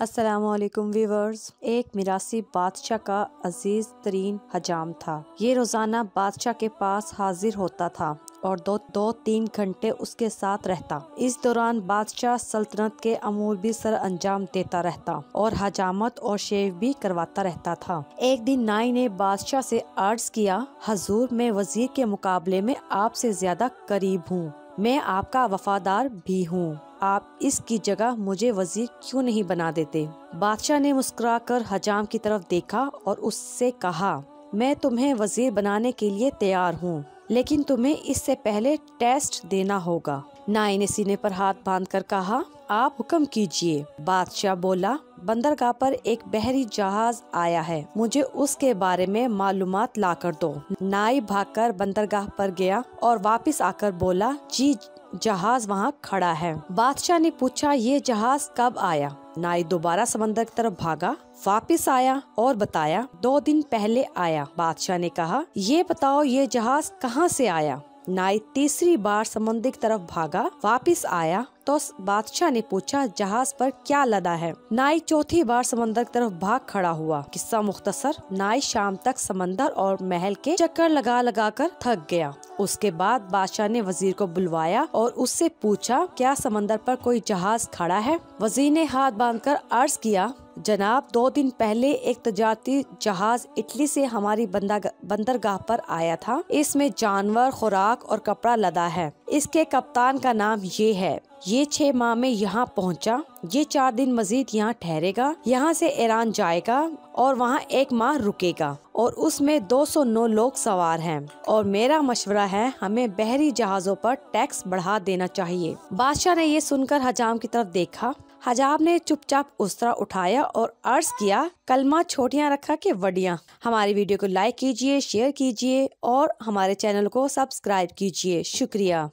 अस्सलामुअलैकुम व्यूवर्स। एक मिरासी बादशाह का अजीज तरीन हजाम था। ये रोजाना बादशाह के पास हाजिर होता था और दो तीन घंटे उसके साथ रहता। इस दौरान बादशाह सल्तनत के अमूर भी सर अंजाम देता रहता और हजामत और शेव भी करवाता रहता था। एक दिन नाई ने बादशाह से अर्ज किया, हजूर, मैं वजीर के मुकाबले में आपसे ज्यादा करीब हूँ, मैं आपका वफादार भी हूँ, आप इसकी जगह मुझे वजीर क्यों नहीं बना देते। बादशाह ने मुस्कुराकर हजाम की तरफ देखा और उससे कहा, मैं तुम्हें वजीर बनाने के लिए तैयार हूँ, लेकिन तुम्हें इससे पहले टेस्ट देना होगा। नाई ने सीने पर हाथ बांधकर कहा, आप हुक्म कीजिए। बादशाह बोला, बंदरगाह पर एक बहरी जहाज आया है, मुझे उसके बारे में मालूमात ला कर दो। नाई भागकर बंदरगाह पर गया और वापस आकर बोला, जी जहाज वहाँ खड़ा है। बादशाह ने पूछा, ये जहाज कब आया? नाई दोबारा समंदर की तरफ भागा, वापिस आया और बताया, 2 दिन पहले आया। बादशाह ने कहा, ये बताओ ये जहाज कहाँ से आया? नाई तीसरी बार समंदर की तरफ भागा, वापिस आया तो बादशाह ने पूछा, जहाज पर क्या लदा है? नाई चौथी बार समंदर की तरफ भाग खड़ा हुआ। किस्सा मुख्तसर, नाई शाम तक समंदर और महल के चक्कर लगा लगा कर थक गया। उसके बाद बादशाह ने वजीर को बुलवाया और उससे पूछा, क्या समंदर पर कोई जहाज खड़ा है? वजीर ने हाथ बांधकर अर्ज किया, जनाब, 2 दिन पहले एक तजारती जहाज इटली से हमारी बंदरगाह पर आया था। इसमें जानवर, खुराक और कपड़ा लदा है। इसके कप्तान का नाम ये है। ये 6 माह में यहाँ पहुँचा। ये 4 दिन मजीद यहाँ ठहरेगा। यहाँ से ईरान जाएगा और वहाँ 1 माह रुकेगा और उसमें 209 लोग सवार हैं। और मेरा मशवरा है, हमें बहरी जहाजों पर टैक्स बढ़ा देना चाहिए। बादशाह ने ये सुनकर हजाम की तरफ देखा। हजाम ने चुपचाप उसरा उठाया और अर्ज किया, कलमा छोटियां रखा के वडियां। हमारी वीडियो को लाइक कीजिए, शेयर कीजिए और हमारे चैनल को सब्सक्राइब कीजिए। शुक्रिया।